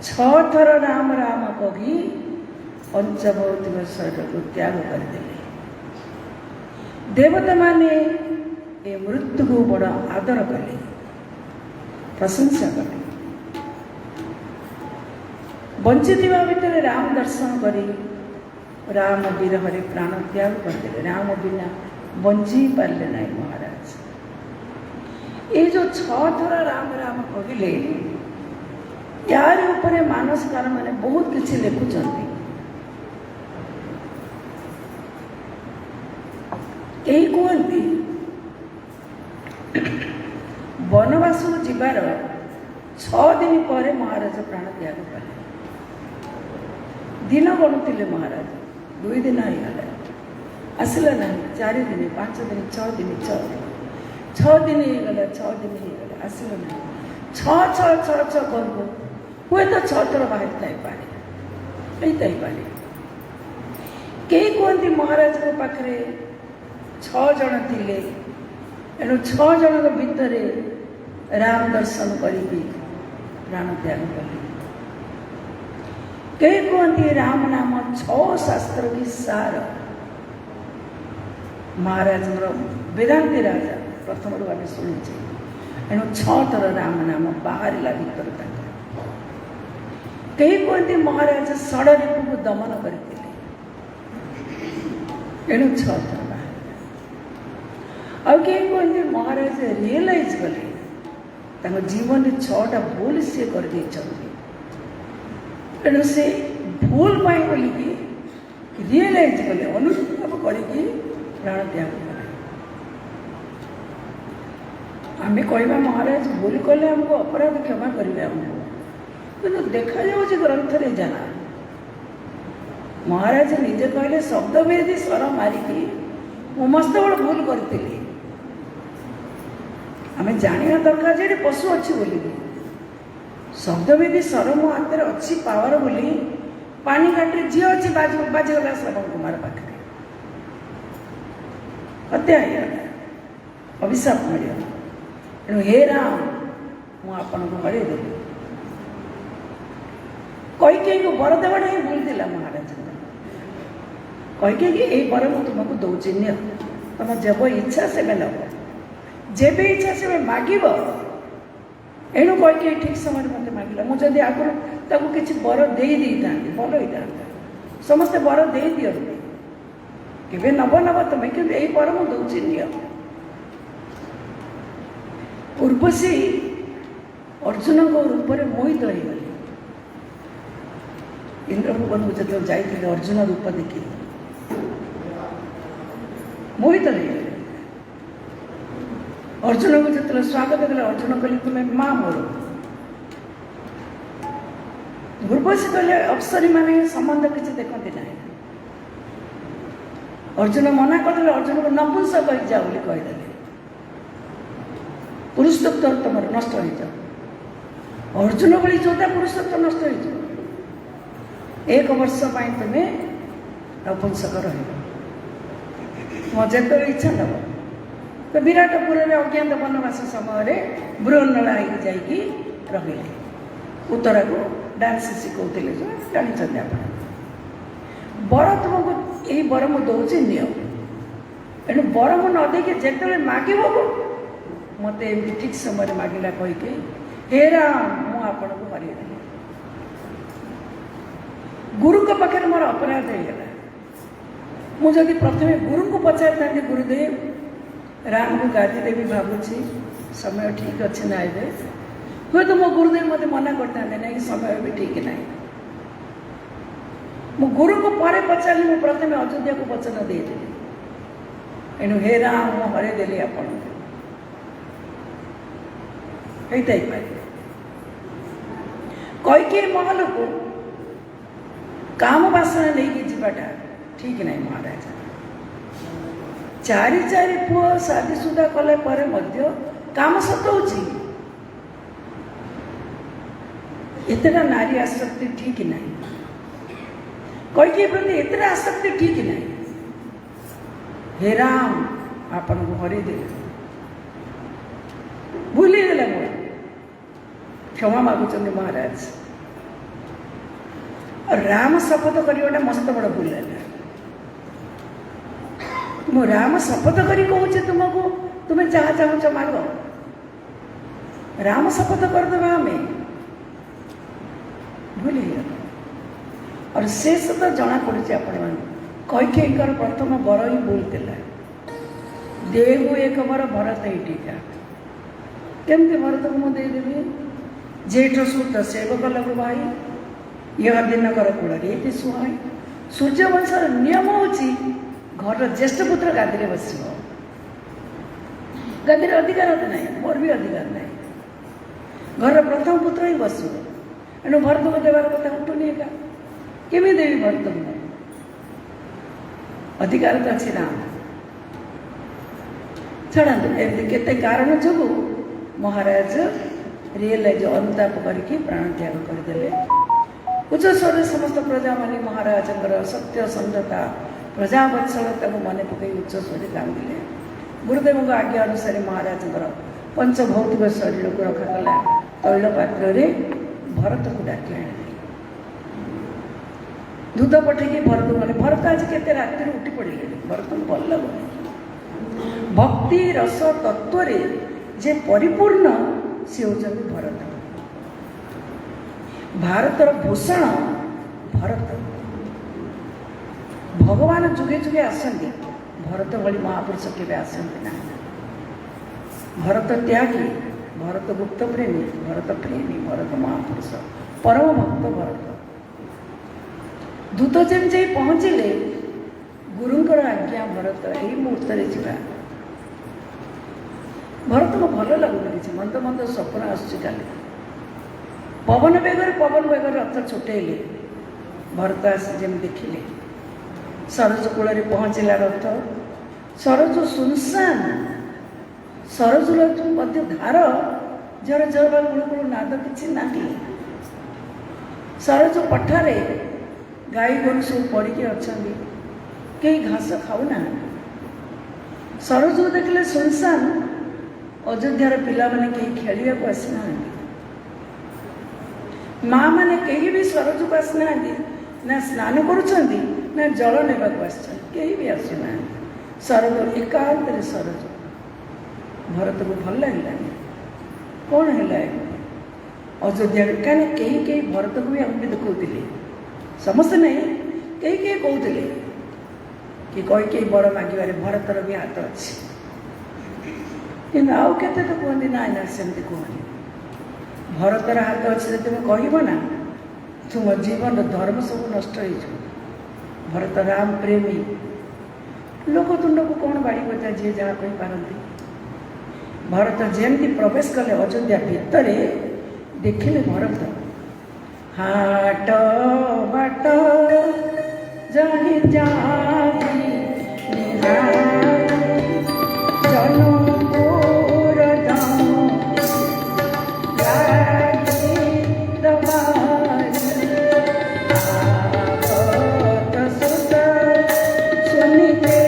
छर राम राम कही पंचभौतिक शरीर को त्याग करदे। देवता माने ए मृत्यु को बड़ आदर कले, प्रशंसा कले। बंचिथिबा भितर राम दर्शन करी राम विरह प्राण त्याग करदे। राम बिना बंची पारे ना महाराज। ये जो छर राम राम कहले यार ऊपर मानसकार मैंने बहुत किसी लिखुंट। यही कहती वनवास जीवार 6 दिन पर महाराज प्राण त्याग कले। दिन गणुले महाराज 2 दिन होगा आसला ना 4 दिन 5 दिन 6 दिन 6 दिन 6 दिन होगा 6 दिन होगा आसला ना छः छः छः छः घरको हुए तो 6 थर बाहर थाईपारे ହେଇଥାଇପାରେ। କେହି କୁହନ୍ତି ମହାରାଜଙ୍କ ପାଖରେ 6 ଜଣ ଥିଲେ, ଏଣୁ 6 ଜଣଙ୍କ ଭିତରେ ରାମ ଦର୍ଶନ କରିକି ପ୍ରାଣ ତ୍ୟାଗ କଲେ। କେହି କୁହନ୍ତି ରାମ ନାମ 6 ଶାସ୍ତ୍ର କି ସାର। ମହାରାଜଙ୍କର ବେଦାନ୍ତୀ ରାଜା ପ୍ରଥମରୁ ଆମେ ଶୁଣିଛେ, ଏଣୁ 6 ଥର ରାମ ନାମ ବାହାରିଲା ଭିତରୁ ତାଙ୍କର। କେହି କୁହନ୍ତି ମହାରାଜ ଷଡ଼ରିପୁକୁ ଦମନ କରିଥିଲେ, ଏଣୁ 6 ଥର ବାହାରିଲା। ଆଉ କେହି କୁହନ୍ତି ମହାରାଜ ରିଏଲାଇଜ୍ କଲେ ତାଙ୍କ ଜୀବନରେ 6ଟା ଭୁଲ ସିଏ କରିଦେଇଛନ୍ତି, ଏଣୁ ସେ ଭୁଲ ପାଇଁ ବୋଲିକି ରିଏଲାଇଜ୍ କଲେ, ଅନୁଭବ କରିକି ପ୍ରାଣ ତ୍ୟାଗ କଲେ। ଆମେ କହିବା ମହାରାଜ ଭୁଲ କଲେ ଆମକୁ ଅପରାଧ କ୍ଷମା କରିବେ ଆମକୁ, କିନ୍ତୁ ଦେଖାଯାଉଛି ଗ୍ରନ୍ଥରେ ଯାହା ମହାରାଜ ନିଜେ କହିଲେ ଶବ୍ଦଭେଦୀ ସ୍ୱର ମାରିକି ମୁଁ ମସ୍ତ ବଡ଼ ଭୁଲ କରିଥିଲି। ଆମେ ଜାଣିବା ଦରକାର ଯେ ଏଠି ପଶୁ ଅଛି ବୋଲିକି। ଶବ୍ଦଭେଦୀ ସ୍ୱର ମୋ ହାତରେ ଅଛି ପାୱାର ବୋଲି ପାଣି ଘାଟିରେ ଝିଅ ଅଛି ବାଜିଗଲା ଶ୍ରବଣ କୁମାର ପାଖରେ, ହତ୍ୟା ହେଇଗଲା, ଅଭିଶାପ ମିଳିଗଲା। ଏଣୁ ହେ ରାମ ମୁଁ ଆପଣଙ୍କୁ ହରେଇଦେଲି। କୈକେୟୀକୁ ବର ଦେବାଟା ହିଁ ଭୁଲ ଥିଲା ମହାରାଜଙ୍କର। କୈକେୟୀ ଏଇ ବର ମୁଁ ତୁମକୁ ଦେଉଛି, ନିଅ, ତମ ଯେବେ ଇଚ୍ଛା ସେବେ ନେବ, ଯେବେ ଇଚ୍ଛା ସେବେ ମାଗିବ। ଏଣୁ କୈକେୟୀ ଠିକ୍ ସମୟରେ ମୋତେ ମାଗିଲା। ମୁଁ ଯଦି ଆଗରୁ ତାକୁ କିଛି ବର ଦେଇଥାନ୍ତି ଭଲ ହେଇଥାନ୍ତା। ସମସ୍ତେ ବର ଦେଇ ଦିଅନ୍ତି, କେବେ ନେବ ତମେ, କିନ୍ତୁ ଏଇ ବର ମୁଁ ଦେଉଛି, ନିଅ। ଉର୍ବଶୀ ଅର୍ଜୁନଙ୍କ ରୂପରେ ମୋହିତ ହେଇଗଲେ। ଇନ୍ଦ୍ରଭୁବନକୁ ଯେତେବେଳେ ଯାଇଥିଲେ ଅର୍ଜୁନ ରୂପ ଦେଖି ମୋହିତ ହେଇଗଲେ। ଅର୍ଜୁନକୁ ଯେତେବେଳେ ସ୍ୱାଗତ କଲେ, ଅର୍ଜୁନ କହିଲେ ତୁମେ ମା ମୋର। ଉର୍ବଶୀ କହିଲେ ଅପ୍ସରୀମାନେ ସମ୍ବନ୍ଧ କିଛି ଦେଖନ୍ତି ନାହିଁ। ଅର୍ଜୁନ ମନା କରିଦେଲେ, ଅର୍ଜୁନକୁ ନପୁଂସକ ହେଇଯାଅ ବୋଲି କହିଦେଲେ। ପୁରୁଷତ୍ୱ ତମର ନଷ୍ଟ ହେଇଯାଉ। ଅର୍ଜୁନ ଭଳି ଯୋଦ୍ଧା ପୁରୁଷତ୍ୱ ନଷ୍ଟ ହେଇଯିବ। 1 ବର୍ଷ ପାଇଁ ତୁମେ ନପୁଂସକ ରହିବ, ମୋ ଯେତେବେଳେ ଇଚ୍ଛା ନେବ। ତ ବିରାଟପୁରରେ ଅଜ୍ଞାତ ବନବାସ ସମୟରେ ବୃହନ୍ନଳା ହେଇକି ଯାଇକି ରହିଲେ। ଉତ୍ତରାକୁ ଡାନ୍ସ ଶିଖଉଥିଲେ, ଜାଣିଛନ୍ତି ଆପଣ। ବର ତୁମକୁ ଏଇ ବର ମୁଁ ଦେଉଛି, ନିଅ। ଏଣୁ ବର ମୁଁ ନ ଦେଇକି ଯେତେବେଳେ ମାଗିବ ମୋତେ ଏମିତି ଠିକ୍ ସମୟରେ ମାଗିଲା କହିକି, ହେ ରାମ ମୁଁ ଆପଣଙ୍କୁ ହରେଇଦେଲି। ଗୁରୁଙ୍କ ପାଖରେ ମୋର ଅପରାଧ ହେଇଗଲା। ମୁଁ ଯଦି ପ୍ରଥମେ ଗୁରୁଙ୍କୁ ପଚାରିଥାନ୍ତି, ଗୁରୁଦେବ ରାମକୁ ଗାଦି ଦେବି ଭାବୁଛି, ସମୟ ଠିକ୍ ଅଛି ନା ଏବେ, ହୁଏତ ମୋ ଗୁରୁଦେବ ମୋତେ ମନା କରିଥାନ୍ତେ ନାହିଁ, ସମୟ ବି ଠିକ୍ ନାହିଁ। ମୁଁ ଗୁରୁଙ୍କୁ ପରେ ପଚାରିଲି, ମୁଁ ପ୍ରଥମେ ଅଯୋଧ୍ୟାକୁ ବଚନ ଦେଇଥିଲି। ଏଣୁ ହେ ରାମ ମୁଁ ହରେଇଦେଲି ଆପଣଙ୍କୁ। ହେଇଥାଇପାରେ। କୈକେୟୀ ମହଲକୁ କାମ ବାସନା ନେଇକି ଯିବାଟା ଠିକ୍ ନାହିଁ ମହାରାଜ। 4 ପୁଅ ଶାଦୀସୁଦା କଲେ ପରେ ମଧ୍ୟ କାମ ସତଉଛି। ଏତେଟା ନାରୀ ଆସକ୍ତି ଠିକ୍ ନାହିଁ। କୈକେୟୀ ପ୍ରତି ଏତେଟା ଆସକ୍ତି ଠିକ୍ ନାହିଁ। ହେ ରାମ ଆପଣଙ୍କୁ ହରେଇଦେଲେ, ଭୁଲିଗଲେ, ମୋର କ୍ଷମା ମାଗୁଛନ୍ତି ମହାରାଜ। ରାମ ଶପଥ କରିବାଟା ମସ୍ତ ବଡ଼ ଭୁଲ ହେଲା। ମୁଁ ରାମ ଶପଥ କରି କହୁଛି ତୁମକୁ, ତୁମେ ଯାହା ଚାହୁଁଛ ମାଗ। ରାମ ଶପଥ କରିଦେବା ଆମେ, ଭୁଲ ହେଇଗଲା। ଆଉ ଶେଷ ତ ଜଣାପଡ଼ୁଛି ଆପଣମାନଙ୍କୁ, କୈକେୟୀଙ୍କର ପ୍ରଥମ ବର ହିଁ ଭୁଲ ଥିଲା। ଦେହୁ 1 ବର ଭରତ ଏଇଠିକା। କେମିତି ଭରତକୁ ମୁଁ ଦେଇଦେବି? ଜେଠ ସୁତ ସେବକ ଲଘୁ ଭାଇ, ଇହ ଦିନକର କୂଳରେ ଏଠି ସୁହାଇ। ସୂର୍ଯ୍ୟବଂଶର ନିୟମ ହେଉଛି ଘରର ଜ୍ୟେଷ୍ଠ ପୁତ୍ର ଗାଦିରେ ବସିବ। ଗାଦିରେ ଅଧିକାର ନାହିଁ, ମୋର ବି ଅଧିକାର ନାହିଁ। ଘରର ପ୍ରଥମ ପୁତ୍ର ହିଁ ବସିବ। ଏଣୁ ଭରତକୁ ଦେବାର କଥା ଉଠୁନି। ଏକା କେମିତି ଦେବି ଭରତକୁ? ଅଧିକାର ତ ଅଛି ନା। ଛାଡ଼ନ୍ତୁ, ଏମିତି କେତେ କାରଣ ଯୋଗୁଁ ମହାରାଜ रियलाइज अनुताप करके प्राण त्याग करदे। उच्च स्वर समस्त प्रजा मानी महाराज सत्य संधता प्रजावत्सलता को मन पकई उच्च स्वर कांदिले। गुरुदेव आज्ञा अनुसार महाराज पंचभौतिक शरीर को रखागला तैल पात्र रे भरत को डाकी आने दूध पठेकी भरत मैंने भरत आज के राति उठी पड़े भरत को भल लगुनि भक्ति रस तत्व जे परिपूर्ण सी होचंदी भरत। भारतर भूषण भरत भगवान जुगे जुगे आसंती भरत भली महापुरुष के आसंती ना। भरत त्यागी भरत गुप्त प्रेमी भरत प्रेमी भरत महापुरुष परम भक्त भरत दूत जेम जे पहुँचले गुरुंकर आज्ञा भरत यही मुहूर्त जा भरत को भल लगुनि कि मंद मंद स्वप्न आसुची पवन बेगर रथ छुटेले भरत आसी जमी देखिले सरज कूल पहुँचला रथ सरज सुनसान सरज धार झर झर गुलुगुलु नाद किसी ना सरज पठारे गाई गोरु सब पड़िकी अच्छा कई घास खाऊना सरज देखले सुनसान अयोध्यार पिला माने कहीं खेलिया को आसना माँ मैंने कहीं भी सरज को आसना ना स्नान करुँच ना जल नेबा को कहीं भी आसना सरज एकांत सरज भरत को भल लगे कौन है अयोध्या कहीं कहीं भरत को भी आम भी देखते समस्ते नहीं कहीं कहीं कहते कि कई कई बड़ मागे भरतर भी हाथ अच्छे कि आउ के तो कहते ना ना सेमती कहनी भरतर हाथ अच्छे तुम कह ना तुम जीवन धर्म सब नष्ट हो भरत राम प्रेमी लोकतुंड को कौन बाड़ी बजा जी जहाँ कही पारती भरत जमी प्रवेश कले अयोध्या भितर देखिले भरत हाट बाट जाहि जाहि जनपुर धाम लागी दबारी आवत सुत सुनिते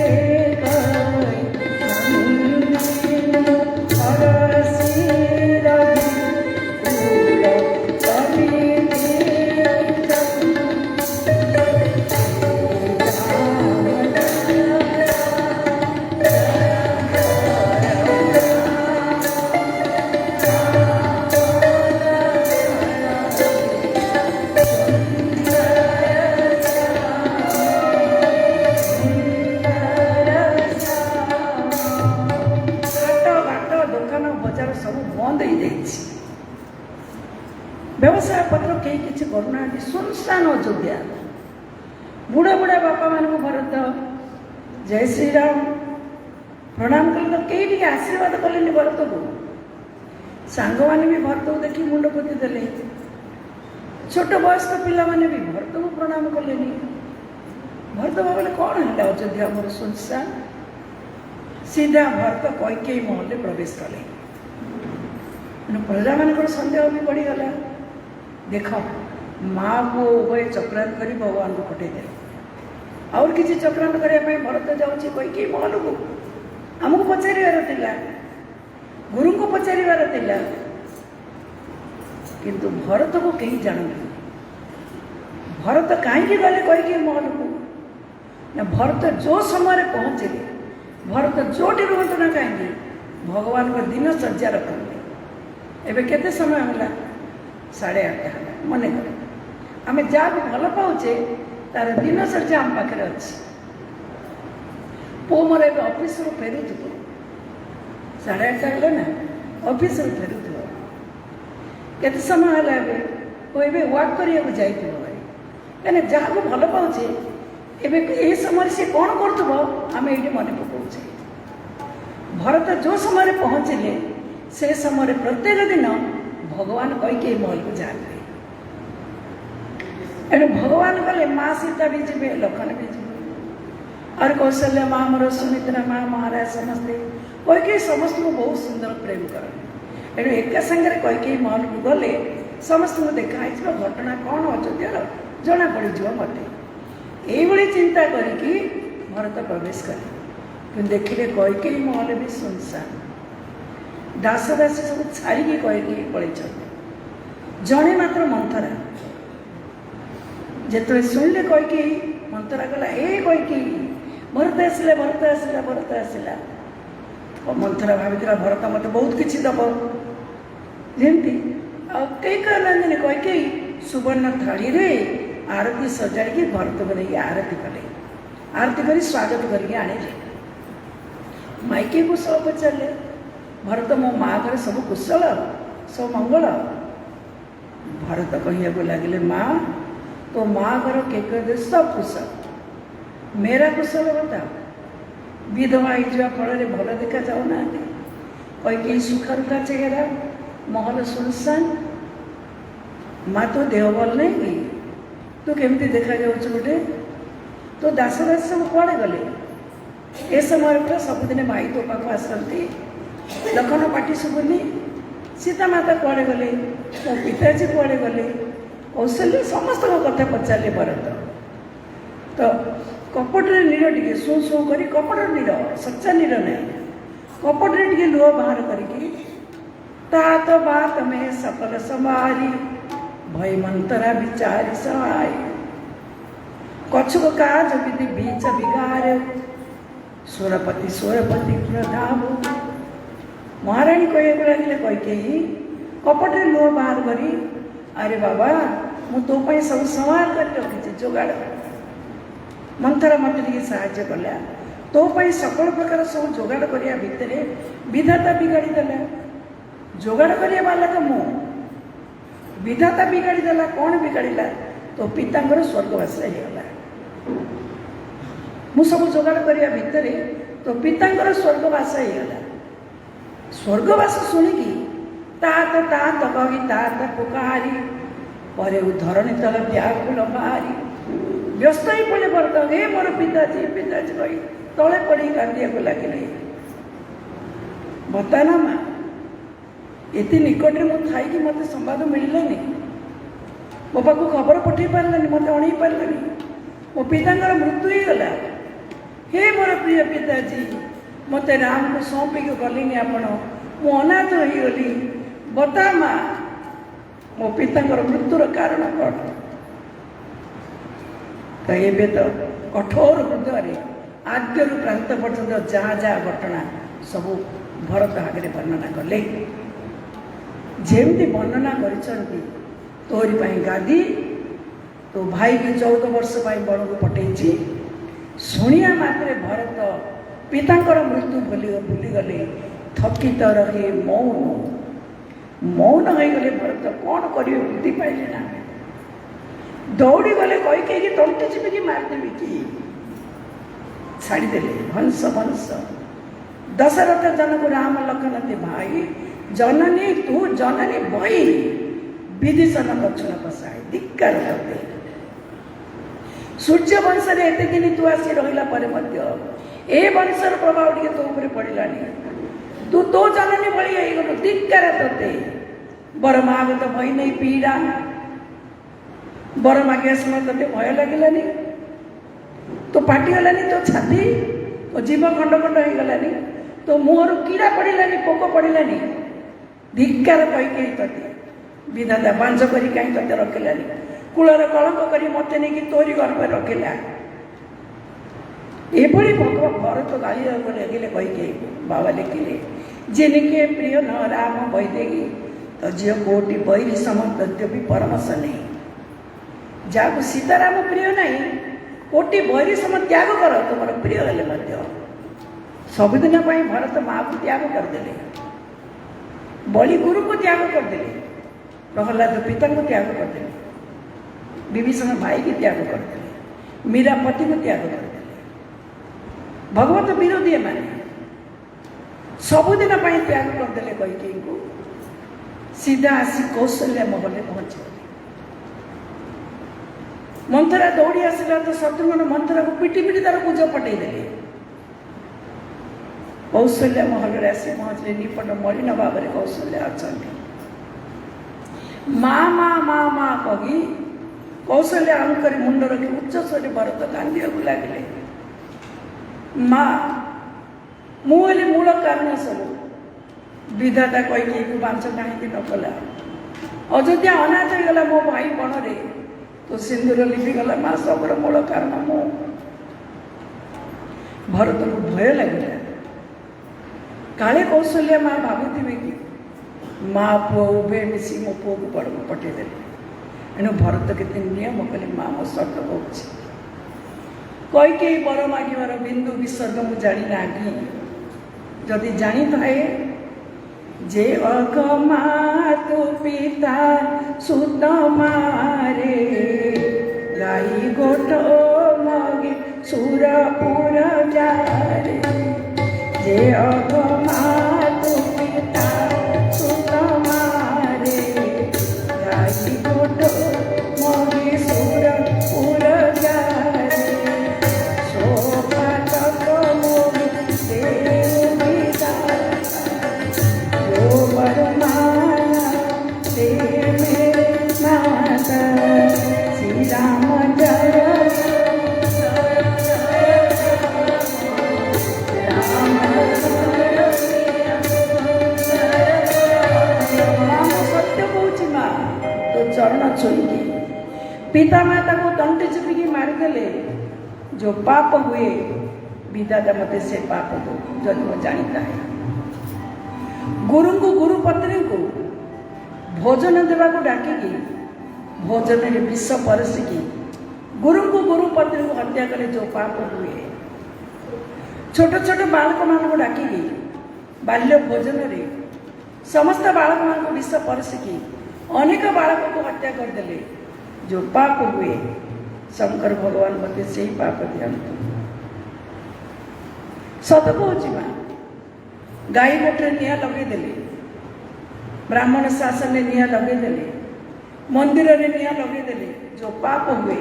व्यवसाय पत्र कई किसी करूना सुनसान अयोध्या बुढ़ा बुढ़ा बापा मान भरत जय श्री राम प्रणाम कले तो कई टी आशीर्वाद कले भरत को सांग मैंने भी भरत को देखी मुंड पोति देले छोट वयस्क पिला माने भी भरत को प्रणाम कले भरत भावे कौन है अयोध्या मोर सुनसान सीधा भरत कैकेयी महल प्रवेश कले प्रजा मान सन्देह भी बढ़ीगला देख माँ को उभय चक्रांत कर भगवान को पठेदे आउर किसी चक्रांत करने भरत जाऊँगी कैकेयी महल को आमको पचार गुरु को पचार किंतु भरत को कहीं जानते भरत कहीं गले कैकेयी महल को ना भरत जो समय पहुँचे भरत जोटी रुहतु ना कहीं भगवान को दिन सज्जा रखते एबे केते समय होला 8:30 मन कर आम जहाँ भी भल पाचे तार दिन सज्जा आम पाखे अच्छे पु मोर ए ऑफिस फेरू 8:30 है ना ऑफिस फेरू केते समय है एबे वाक करिया जाइए कहीं जहाँ को भल पाचे एबे ये समय से कौन करें ये मन पकाचे भरत जो समय पहुँचले से समय प्रत्येक दिन भगवान कैकेयी महल को जाते एणु भगवान कले माँ सीता भी जीवे लखन भी जीवे और कौशल्या माँ मोर सुमित्रा माँ महाराज समस्ते कैकेयी समस्त को बहुत सुंदर प्रेम करते एणु एका सागर कईकेयी महल को गले समस्त देखाई घटना कौन अयोध्यार जना पड़ मत ये चिंता करके भरत प्रवेश कले कि देखिले कईकेयी महल भी सुनसान दास दासी सब छाड़ी कईकेयी पड़े जड़े मात्र मंथरा जिते शुणिले कईकेयी मंथरा गला ए कईकेयी भरत आसला भरत आसला भरत आसला मंथरा भावी भरत मत बहुत किसी दब जमती कई कहना कईकेयी सुवर्ण थाली रे आरती सजाड़ी भरत को नहीं आरती कले आरती कर स्वागत करके आनिले माइके कुशल पचारे भरत मो माँ घर सब कुशल सब मंगल भरत कहू लगे माँ तो माँ घर के सब कुशल मेरा कुशल बता विधवा हो फल भल देखा जाऊना कई सुखा रुखा चेहरा महल सुनसान माँ तो देह भल नहीं गई तू केमती देखा गोटे तो दास दास सब कड़े गले ए समय पूरा सबुदिन भाई तो पाक आसती लखन पाटी शुभुनी सीता माता कड़े गले मो पिताजी कड़े गले कौशल्य समस्त कथा पचारे भरत तो कपटे नीर टे शू शू कर कपट नीर सच्चा नीर ना कपटे टे लुह बाहर करके तात बात में सकल समारी भय मंतरा विचारी सहाय कछुक काज विधि बीच बिगार स्वरपति प्रधान महाराणी कह लगे कईकेयी कपटे लुह बाहर करी अरे बाबा मु तो सब संभाल कर रखी जोगाड़ मंथरा मत साहाଯ୍य कला तो सकल प्रकार सब जोगाड़ करने भितर विधाता बिगाड़ी देला जोगाड़ करने वाला तो मु विधाता बिगाड़ी देला कौन बिगाड़ला तो पिता स्वर्गवास होगा मु सब जोगाड़ करने भितर तो पिता स्वर्गवास होगा स्वर्गवास शुणिकी तात कही तात पुकारी पर धरणी तल व्याकुल बाहरी व्यस्त ही पड़े भरत हे मोर पिताजी पिताजी कही तले पड़ी कांदिया को लगे बताना माँ एत निकट में थी मत संवाद मिललानी मो पाक खबर पठे पारानी मत अणई पारानी मो पिता मृत्यु ही गला हे मोर प्रिय पिताजी मत राम को सौंपिक गली आपण मु अनाथ हो गली बता माँ मो पिता मृत्युर कारण कौन तो ये तो कठोर हृदय आद्य प्रांत पर्यंत जहाँ जहाँ घटना सब भरत आगे वर्णना कले जमी वर्णना करी तोरी गादी तो भाई की 14 वर्ष बड़ को पठे शुणिया मात्रे भरत पिता मृत्यु भूली गले थकित रहे मौन मौन हो गले भरत कौन करेंगे बुद्धि पाइले ना दौड़ी गले कईकेयी तंटे चिपिकी मारिदेवी कि छाड़देले भंस भंस दशरथ जनक राम लखन ते भाई जननी तू जननी बही विभीषण लक्षण पसाए धिक्कार करते सूर्य वंश एत दिन तू आसी रहा ए वंशर प्रभाव टे तो ऊपर पड़ानी तू तो जननी भली गलु धिक्कार तोते बर माग तो भई नहीं पीड़ा बर मागे समय ते भय लगे तो पाटिगलानी तो छाती तो जीव खंड खंड हो गलानी तो मुहर कीड़ा पड़ानी पोक पड़ानी धिक्कार कईके ते विधाता बांझ करी कहीं ते रखिलानी कूलर कलंक कर मत नहीं तोरी गर्भ रखिला एभली भरत गाली लगे कईके बाबा लिखिले जिनके प्रिय न राम वैदेही तो झील कोटि बैरी समद्यपि परमश नहीं जहाँ सीताराम प्रिय नहीं कोटि बैरी सम त्याग कर तुम प्रिय हेले सबुदिन भरत माँ को त्याग करदे बलि गुरु को त्याग करदे प्रहलाद पिता को त्याग करदे विभीषण भाई की त्याग करदे मीरा पति को त्याग करदे भगवत विरोधी एम सबुदिन त्याग करदे कईकेयी को सीधा आसी कौशल्या महल पहुंचे मंथरा दौड़ी आसला तो शत्रुघ्न मंथरा को पिटी पिटी तार पूजा पटेदेले कौशल्या महल आसी पहुँचले निपट मलिन भाव में कौशल्या अच्छा माँ माँ माँ माँ कही कौशल्या अंकर मुंड रखी उच्च स्वर भरत कांदी लगे माँ मुझे मूल कारण सब विधाता कही बांच कहीं न कला अयोध्या अनाथ हो गला मो भाई बण रे तो सिंदूर लिपिगला माँ सबर मूल कारण मो भरत को भय लगे काले कौशल्या माँ भावुवे कि माँ पुओ उभे मिसी मो पुओ को बड़ पठेदे एणु भरत के नियम कले माँ मो सर्त कौच कई बर मागिबार बिंदु विसर्ग मु जानी ना कि जदि जानी थाए जे अगमा तु पिता सुत मारे गाई गोट मगे सुरपुर जारे जे अगमा तु पिता सुत मारे गाई गोट मगे सुरपुर जारे शोभा तक मोगे देविता जो बरमाना ते मेरे माता श्री राम जय चरण छुई पिता माता को तंटे चिपिकी मारिदेले जो पाप हुए विधाता मते से पाप दो जदि वो जानता है गुरु को गुरु पत्नी को भोजन देवा को डाकिकी भोजन रे विष परसिकी गुरु को गुरु पत्नी को हत्या करे जो पाप हुए छोट छोट बालक मान को डाकिकी बाल्य भोजन रे समस्त बालक मान को विष परसिकी अनेक बालक को हत्या करदेले जो पाप हुए शंकर भगवान मते से ही पाप दियंतु सत कहूँ माँ गाई गोटे निआ लगेदेले ब्राह्मण शासन ने निआ लगेदेले मंदिर रे निआ लगेदेले जो पाप हुए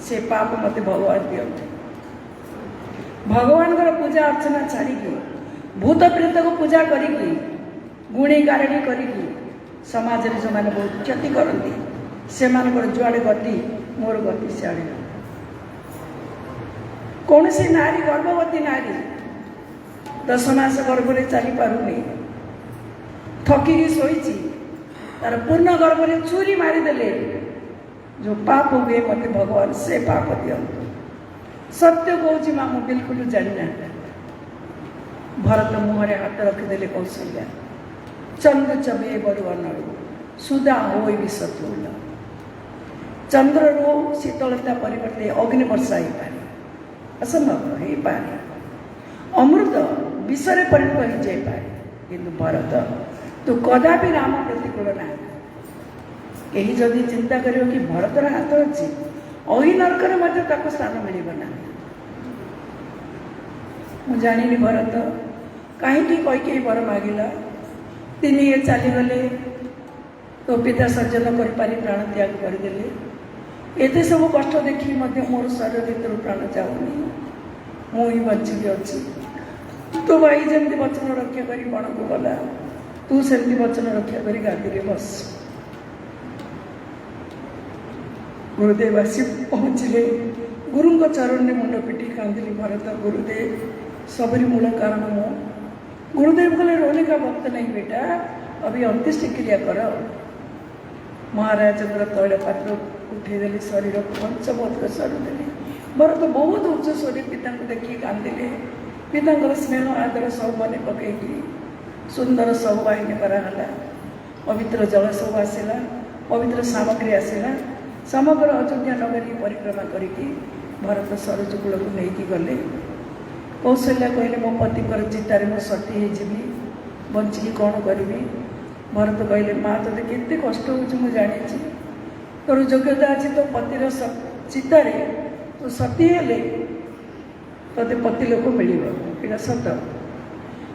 से पाप मते भगवान दियंतु भगवान पूजा अर्चना छाड़ी भूत प्रेत को पूजा करी गुणी गारणी करी समाज रे जो माने बहुत क्षति करती से जुआड़े गति मोर गति सियाड़े कौन सी नारी गर्भवती नारी 10 मास गर्भ में चली पारुनी थकिकी शोची तार पूर्ण गर्भ में छुरी मारिदेले जो पाप हुए मत भगवान से पाप दियंतु सत्य कहूँ माँ मु बिल्कुल जाना भरत मुहरे हाथ रखिदेले कौशल्या चंद्र चबे बरुअनड़ू सुधा हो विषतूल चंद्र रो शीतलता परिवर्ते अग्नि वर्षा हो पारे असंभव हो पारे अमृत विषय परिणत हो जाए पारे किंतु भरत तू कदापि राम प्रतिकूल ना कहीं जदि चिंता कर कि भरतर हाथ अच्छी अहि नरक स्थान मिलना मु जानी भरत कहीं कई बर मागिला तीन ये चलीगले तो पिता सर्जन कर प्राण त्याग करदे एते सब कष्ट देखी मोर शरीर भर प्राण जाऊनी मुझे बचिकी अच्छी तो भाई जमी वचन रक्षा कर बण को गला तू सेमती वचन रक्षा कर गादी बस गुरुदेव आसी पहुँचले गुरु चरण में मुंड पिटी कांदिली भरत गुरुदेव सबरी मूल कारण मो गुरुदेव कहले रोने का वक्त नहीं बेटा अभी अंत्येष्टि क्रिया कर महाराज तैल पात्र उठेदेले शरीर को पंचभद्र सरुदेले भरत बहुत उच्च स्वर पिता को देखिए कांदिले पिता स्नेह आदर सब बने पकई सुंदर सब वाहिनी कराला पवित्र जल सब आसला पवित्र सामग्री आसला समग्र अयोध्या नगरी परिक्रमा करके भरत सरज कूल को लेकिन गले कौशल्या कहले मो पति चितार मो सती हो बंचिकी कौन करी भरत कहले माँ ते केते कष्ट हो जानी तोर योग्यता अच्छी तो पतिर चितार तो सती हेले ते पति लोक मिल सत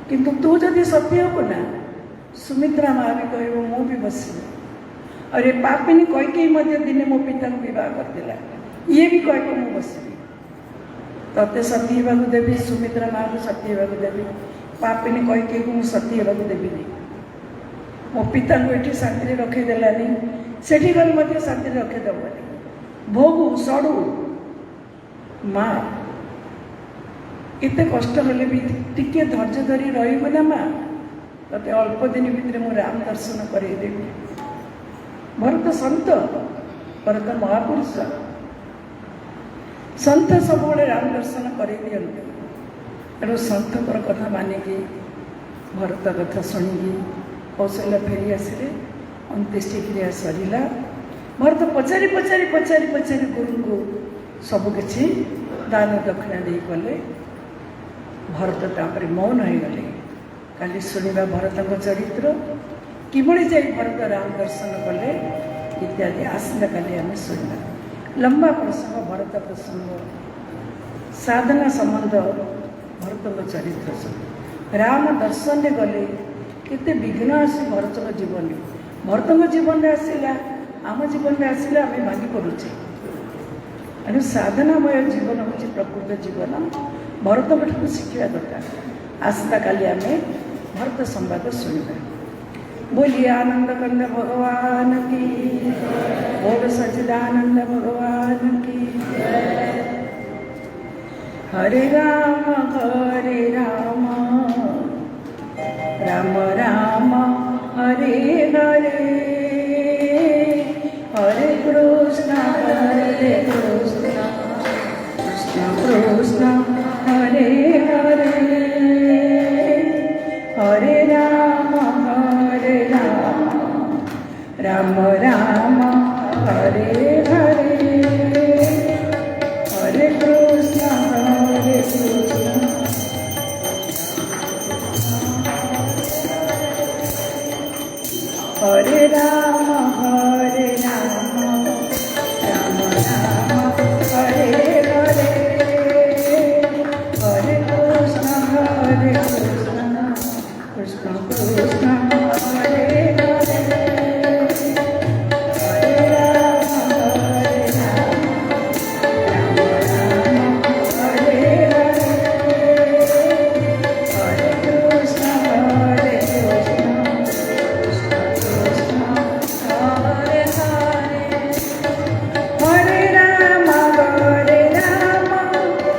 किंतु तू जदि सती हो ना सुमित्रा माँ भी कह मु भी बस अरे पापिनी कई दिने मो पिता को बह करदेला ये भी कह मु बसबी ते सती होगा देवी सुमित्रा माँ को सती होगा देवी पापिनी कहीकि मुझे सती होगा देवी मो पिता को ये शांति रखीदेलानी से गले शांति रखीदेवनी भोगू सड़ू माँ एत कष्ट हेल्ले भी टिके धैर्य धरी रही ना माँ ते अल्प दिन भितर मु राम दर्शन करदेवी भरत संत भरत महापुरुष संत सब राम दर्शन कर दिखते तेणु सन्थर कथा मानिकी भरत कथा शुणिकी कौशल्य फेरी आसिले अंत्येष्टि क्रिया सरिला भरत पचारि पचारि पचारि पचारि गुरु को सबकि दान दक्षिणा दे कले भरत तापर मौन हो गले काली शुणा भरत चरित्र किभली जाई भरत राम दर्शन कले इत्यादि आसंता काली आम शुणा लंबा प्रसंग भरत प्रसंग साधना संबंध भरत चरित्र सब राम दर्शन गले केते विघ्न आसी भरत जीवन भरत जीवन आसला आम जीवन में आसला आम भांगी पड़ुचे तेणु साधनामय जीवन हूँ प्रकृत जीवन भरत ठाकुर शिखा दरकार आसता काली आम भरत संवाद शुणा बोलिए आनंद कंद भगवान की बोल सच्चिदानंद भगवान की हरे राम राम राम हरे हरे हरे कृष्ण कृष्ण कृष्ण हरे हरे हरे राम राम राम हरे हरे हरे कृष्ण हरे राम राम राम हरे हरे हरे कृष्ण कृष्ण कृष्ण हरे हरे हरे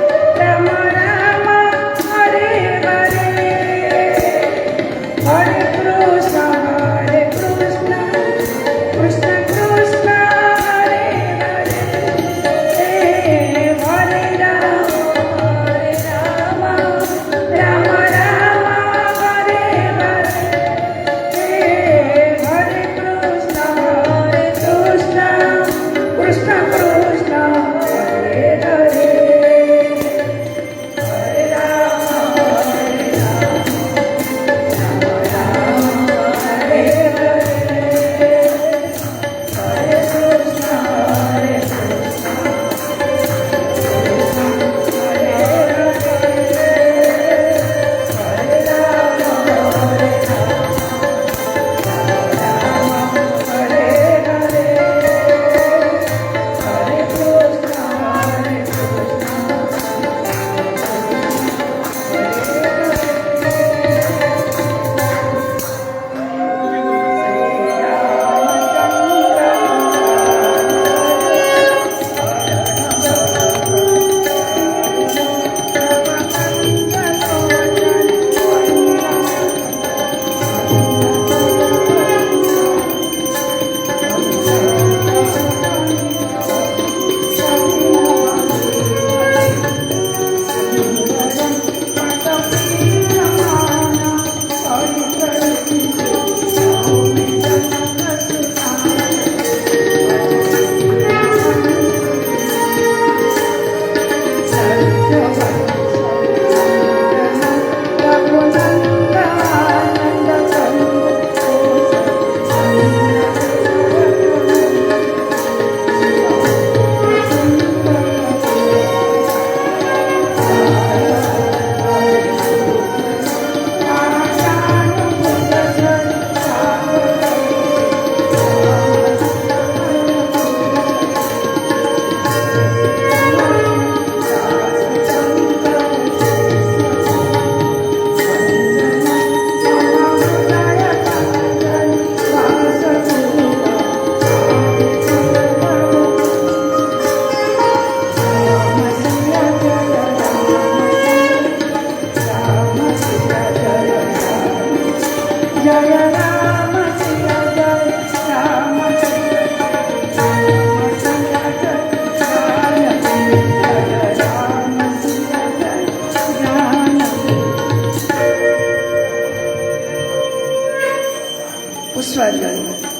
पुष्पांजली.